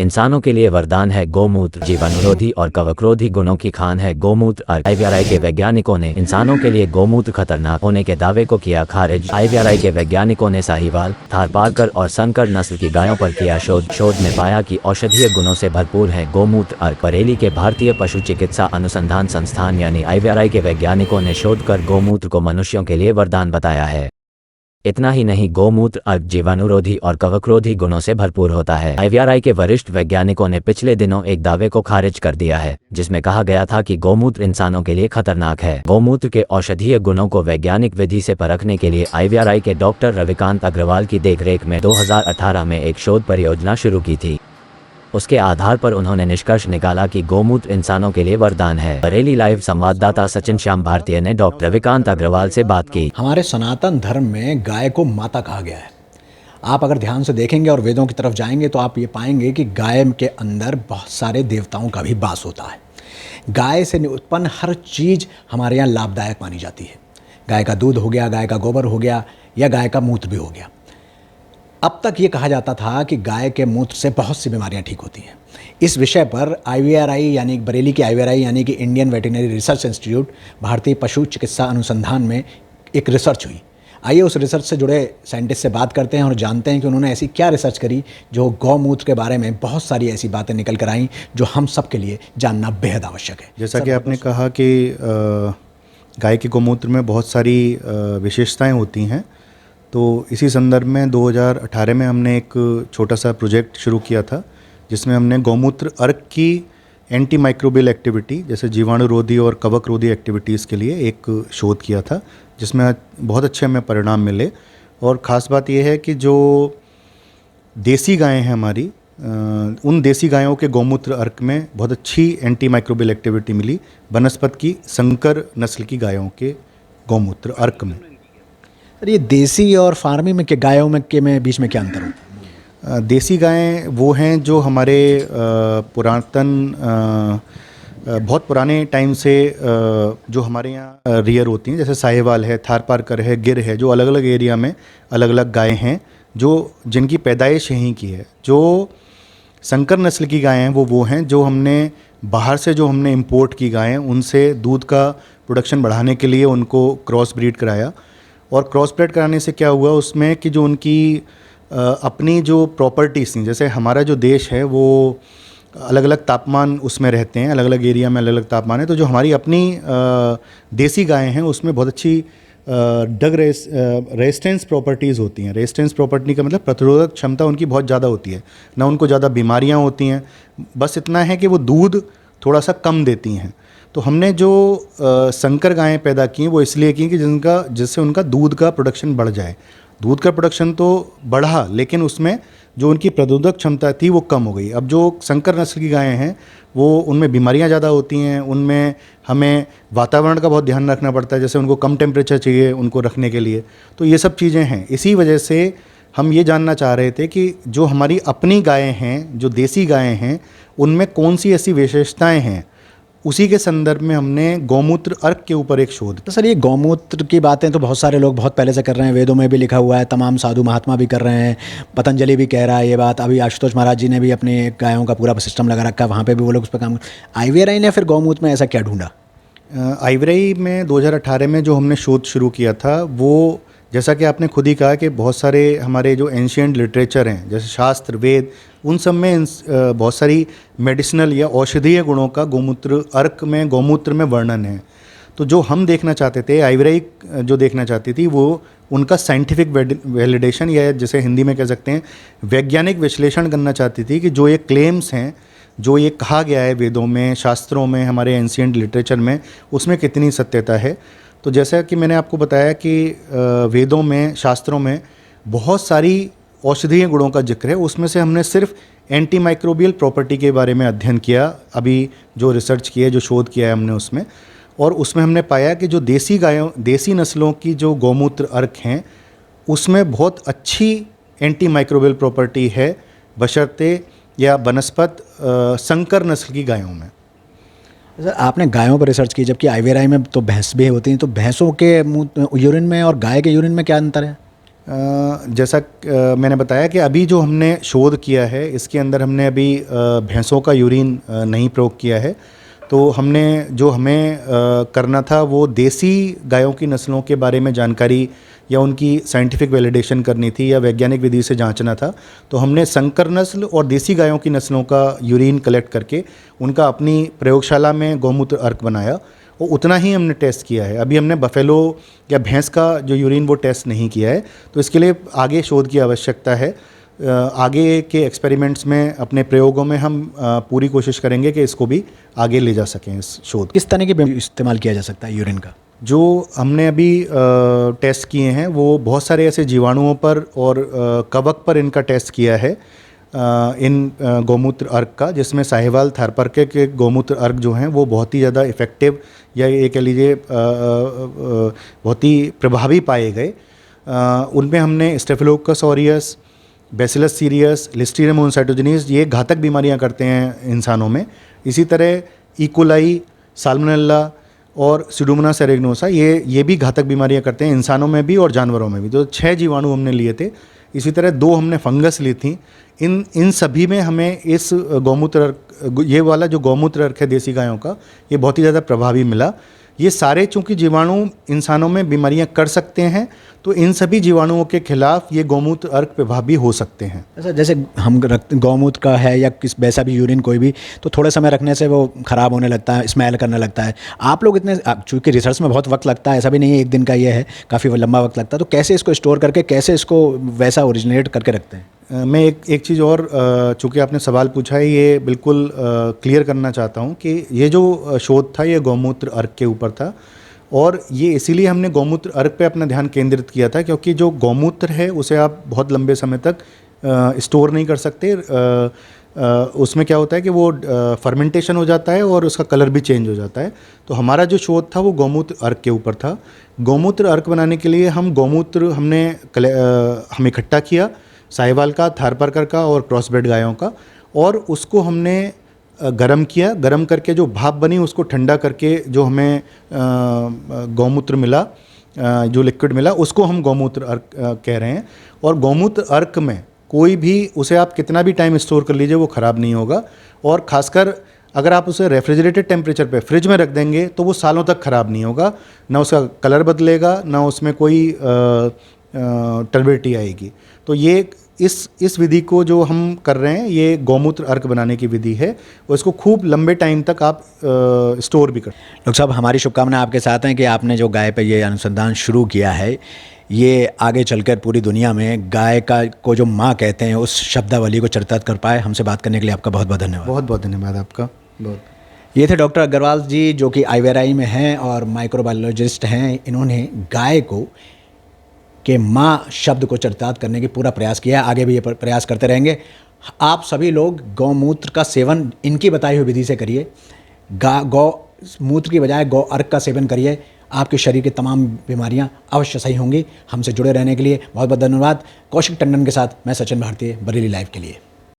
इंसानों के लिए वरदान है गोमूत्र, जीवाणुरोधी और कवकरोधी गुणों की खान है गोमूत्र। आईवीआरआई के वैज्ञानिकों ने इंसानों के लिए गोमूत्र खतरनाक होने के दावे को किया खारिज। आईवीआरआई के वैज्ञानिकों ने साहिवाल, थारपारकर और संकर नस्ल की गायों पर किया शोध में पाया कि औषधीय गुणों से भरपूर है गोमूत्र। बरेली के भारतीय पशु चिकित्सा अनुसंधान संस्थान यानी आईवीआरआई के वैज्ञानिकों ने शोध कर गोमूत्र को मनुष्यों के लिए वरदान बताया है। इतना ही नहीं, गोमूत्र जीवाणुरोधी और कवकरोधी गुणों से भरपूर होता है। आईवीआरआई के वरिष्ठ वैज्ञानिकों ने पिछले दिनों एक दावे को खारिज कर दिया है जिसमें कहा गया था कि गोमूत्र इंसानों के लिए खतरनाक है। गोमूत्र के औषधीय गुणों को वैज्ञानिक विधि से परखने के लिए आईवीआरआई के डॉक्टर रविकांत अग्रवाल की देखरेख में 2018 में एक शोध परियोजना शुरू की थी। उसके आधार पर उन्होंने निष्कर्ष निकाला कि गोमूत्र इंसानों के लिए वरदान है। बरेली लाइव संवाददाता सचिन श्याम भारतीय ने डॉक्टर रविकांत अग्रवाल से बात की। हमारे सनातन धर्म में गाय को माता कहा गया है। आप अगर ध्यान से देखेंगे और वेदों की तरफ जाएंगे तो आप ये पाएंगे कि गाय के अंदर बहुत सारे देवताओं का भी वास होता है। गाय से उत्पन्न हर चीज़ हमारे यहाँ लाभदायक मानी जाती है। गाय का दूध हो गया, गाय का गोबर हो गया या गाय का मूत्र भी हो गया। अब तक ये कहा जाता था कि गाय के मूत्र से बहुत सी बीमारियां ठीक होती हैं। इस विषय पर आईवीआरआई यानी बरेली की आईवीआरआई यानी कि इंडियन वेटरनरी रिसर्च इंस्टीट्यूट भारतीय पशु चिकित्सा अनुसंधान में एक रिसर्च हुई। आइए उस रिसर्च से जुड़े साइंटिस्ट से बात करते हैं और जानते हैं कि उन्होंने ऐसी क्या रिसर्च करी जो गौमूत्र के बारे में बहुत सारी ऐसी बातें निकल कर आई जो हम सब के लिए जानना बेहद आवश्यक है। जैसा कि आपने कहा कि गाय के गौमूत्र में बहुत सारी विशेषताएं होती हैं, तो इसी संदर्भ में 2018 में हमने एक छोटा सा प्रोजेक्ट शुरू किया था जिसमें हमने गौमूत्र अर्क की एंटी माइक्रोबियल एक्टिविटी जैसे जीवाणुरोधी और कवकरोधी एक्टिविटीज़ के लिए एक शोध किया था जिसमें बहुत अच्छे हमें परिणाम मिले। और ख़ास बात यह है कि जो देसी गायें हैं हमारी, उन देसी गायों के गौमूत्र अर्क में बहुत अच्छी एंटी माइक्रोबियल एक्टिविटी मिली बनस्पत की संकर नस्ल की गायों के गौमूत्र अर्क में। सर, ये देसी और फार्मी में के गायों में के में बीच में क्या अंतर होता है? देसी गायें वो हैं जो हमारे बहुत पुराने टाइम से जो हमारे यहाँ रियर होती हैं, जैसे साहिवाल है, थारपारकर है, गिर है, जो अलग अलग एरिया में अलग अलग गायें हैं जो जिनकी पैदाइश यहीं की है। जो संकर नस्ल की गायें हैं वो हैं जो हमने बाहर से जो हमने इंपोर्ट की गायें उनसे दूध का प्रोडक्शन बढ़ाने के लिए उनको क्रॉस ब्रीड कराया। और क्रॉस ब्रीड कराने से क्या हुआ उसमें कि जो उनकी अपनी जो प्रॉपर्टीज़ थी, जैसे हमारा जो देश है वो अलग अलग तापमान उसमें रहते हैं, अलग अलग एरिया में अलग अलग तापमान है, तो जो हमारी अपनी देसी गायें हैं उसमें बहुत अच्छी डग रेजिस्टेंस प्रॉपर्टीज़ होती हैं। रेजिस्टेंस प्रॉपर्टी का मतलब प्रतिरोधक क्षमता उनकी बहुत ज़्यादा होती है, ना उनको ज़्यादा बीमारियाँ होती हैं, बस इतना है कि वो दूध थोड़ा सा कम देती हैं। तो हमने जो संकर गायें पैदा की हैं वो इसलिए की कि जिससे उनका दूध का प्रोडक्शन बढ़ जाए। दूध का प्रोडक्शन तो बढ़ा लेकिन उसमें जो उनकी प्रतिरोधक क्षमता थी वो कम हो गई। अब जो संकर नस्ल की गायें हैं वो उनमें बीमारियां ज़्यादा होती हैं, उनमें हमें वातावरण का बहुत ध्यान रखना पड़ता है, जैसे उनको कम टेम्परेचर चाहिए उनको रखने के लिए। तो ये सब चीज़ें हैं। इसी वजह से हम ये जानना चाह रहे थे कि जो हमारी अपनी गायें हैं, जो देसी गायें हैं, उनमें कौन सी ऐसी विशेषताएँ हैं। उसी के संदर्भ में हमने गौमूत्र अर्क के ऊपर एक शोध। तो सर, ये गौमूत्र की बातें तो बहुत सारे लोग बहुत पहले से कर रहे हैं, वेदों में भी लिखा हुआ है, तमाम साधु महात्मा भी कर रहे हैं, पतंजलि भी कह रहा है ये बात, अभी आशुतोष महाराज जी ने भी अपने गायों का पूरा सिस्टम लगा रखा है, वहाँ पे भी वो लोग उस पर काम। आईवीआरआई ने फिर गौमूत्र में ऐसा क्या ढूंढा? आईवीआरआई में 2018 में जो हमने शोध शुरू किया था वो, जैसा कि आपने खुद ही कहा कि बहुत सारे हमारे जो एंशिएंट लिटरेचर हैं जैसे शास्त्र वेद, उन सब में बहुत सारी मेडिसिनल या औषधीय गुणों का गौमूत्र अर्क में, गौमूत्र में वर्णन है। तो जो हम देखना चाहते थे, आईवीआरआई जो देखना चाहती थी, वो उनका साइंटिफिक वैलिडेशन या जैसे हिंदी में कह सकते हैं वैज्ञानिक विश्लेषण करना चाहती थी कि जो ये क्लेम्स हैं, जो ये कहा गया है वेदों में, शास्त्रों में, हमारे एंशिएंट लिटरेचर में, उसमें कितनी सत्यता है। तो जैसा कि मैंने आपको बताया कि वेदों में, शास्त्रों में बहुत सारी औषधीय गुणों का जिक्र है, उसमें से हमने सिर्फ एंटी माइक्रोबियल प्रॉपर्टी के बारे में अध्ययन किया, अभी जो रिसर्च की है, जो शोध किया है हमने उसमें। और उसमें हमने पाया कि जो देसी नस्लों की जो गौमूत्र अर्क हैं उसमें बहुत अच्छी एंटी माइक्रोबियल प्रॉपर्टी है, बशर्ते या बनस्पत संकर नस्ल की गायों में। सर, आपने गायों पर रिसर्च की, जबकि आईवीआरआई में तो भैंस भी होती हैं, तो भैंसों के यूरिन में और गाय के यूरिन में क्या अंतर है? जैसा मैंने बताया कि अभी जो हमने शोध किया है इसके अंदर हमने अभी भैंसों का यूरिन नहीं प्रयोग किया है। तो हमने जो हमें करना था वो देसी गायों की नस्लों के बारे में जानकारी या उनकी साइंटिफिक वैलिडेशन करनी थी या वैज्ञानिक विधि से जांचना था। तो हमने संकर नस्ल और देसी गायों की नस्लों का यूरिन कलेक्ट करके उनका अपनी प्रयोगशाला में गौमूत्र अर्क बनाया और उतना ही हमने टेस्ट किया है। अभी हमने बफेलो या भैंस का जो यूरिन वो टेस्ट नहीं किया है। तो इसके लिए आगे शोध की आवश्यकता है। आगे के एक्सपेरिमेंट्स में अपने प्रयोगों में हम पूरी कोशिश करेंगे कि इसको भी आगे ले जा सकें इस शोध। किस तरह के इस्तेमाल किया जा सकता है यूरिन का? जो हमने अभी टेस्ट किए हैं वो बहुत सारे ऐसे जीवाणुओं पर और कवक पर इनका टेस्ट किया है इन गौमूत्र अर्क का, जिसमें साहिवाल थारपारकर के गौमूत्र अर्क जो हैं वो बहुत ही ज़्यादा इफ़ेक्टिव या ये कह लीजिए बहुत ही प्रभावी पाए गए। उनमें हमने staphylococcus aureus, bacillus cereus, listeria monocytogenes ये घातक बीमारियां करते हैं इंसानों में। इसी तरह इकोलाई, साल्मोनेला और स्यूडोमोनास एरेगनोसा ये भी घातक बीमारियां करते हैं इंसानों में भी और जानवरों में भी। तो 6 जीवाणु हमने लिए थे। इसी तरह 2 हमने फंगस ली थी। इन सभी में हमें इस गौमूत्र अर्क, ये वाला जो गौमूत्र अर्क है देसी गायों का, ये बहुत ही ज़्यादा प्रभावी मिला। ये सारे चूँकि जीवाणु इंसानों में बीमारियां कर सकते हैं तो इन सभी जीवाणुओं के खिलाफ ये गौमूत्र अर्क प्रभावी हो सकते हैं। ऐसा जैसे हम गौमूत्र का है या किस वैसा भी यूरिन कोई भी, तो थोड़े समय रखने से वो ख़राब होने लगता है, स्मेल करने लगता है। आप लोग इतने, चूँकि रिसर्च में बहुत वक्त लगता है, ऐसा भी नहीं है एक दिन का ये है, काफ़ी लंबा वक्त लगता है, तो कैसे इसको स्टोर करके कैसे इसको वैसा ओरिजिनेट करके रखते हैं? मैं एक चीज़ और, चूँकि आपने सवाल पूछा है, ये बिल्कुल क्लियर करना चाहता हूँ कि ये जो शोध था ये गौमूत्र अर्क के ऊपर था और ये इसीलिए हमने गौमूत्र अर्क पे अपना ध्यान केंद्रित किया था क्योंकि जो गौमूत्र है उसे आप बहुत लंबे समय तक स्टोर नहीं कर सकते। उसमें क्या होता है कि वो फर्मेंटेशन हो जाता है और उसका कलर भी चेंज हो जाता है। तो हमारा जो शोध था वो गौमूत्र अर्क के ऊपर था। गौमूत्र अर्क बनाने के लिए हम गौमूत्र हम इकट्ठा किया, साहिवाल का, थारपारकर का और क्रॉसब्रेड गायों का, और उसको हमने गरम किया। गरम करके जो भाप बनी उसको ठंडा करके जो हमें गौमूत्र मिला, जो लिक्विड मिला, उसको हम गौमूत्र अर्क कह रहे हैं। और गौमूत्र अर्क में कोई भी, उसे आप कितना भी टाइम स्टोर कर लीजिए वो ख़राब नहीं होगा। और ख़ासकर अगर आप उसे रेफ्रिजरेटेड टेम्परेचर पे फ्रिज में रख देंगे तो वो सालों तक ख़राब नहीं होगा, ना उसका कलर बदलेगा, ना उसमें कोई टर्बिडिटी आएगी। तो ये इस विधि को जो हम कर रहे हैं ये गौमूत्र अर्क बनाने की विधि है और इसको खूब लंबे टाइम तक आप स्टोर भी कर। डॉक्टर साहब, हमारी शुभकामनाएं आपके साथ हैं कि आपने जो गाय पे ये अनुसंधान शुरू किया है ये आगे चलकर पूरी दुनिया में गाय का को जो माँ कहते हैं उस शब्दावली को चरितार्थ कर पाए। हमसे बात करने के लिए आपका बहुत बहुत धन्यवाद। बहुत बहुत धन्यवाद आपका। बहुत। ये थे डॉक्टर अग्रवाल जी जो कि IVRI में हैं और माइक्रोबायोलॉजिस्ट हैं। इन्होंने गाय को के माँ शब्द को चरितार्थ करने की पूरा प्रयास किया, आगे भी ये प्रयास करते रहेंगे। आप सभी लोग गौमूत्र का सेवन इनकी बताई हुई विधि से करिए। गौ मूत्र की बजाय गौ अर्क का सेवन करिए। आपके शरीर की तमाम बीमारियां अवश्य सही होंगी। हमसे जुड़े रहने के लिए बहुत बहुत धन्यवाद। कौशिक टंडन के साथ मैं सचिन भारतीय, बरेली लाइव के लिए।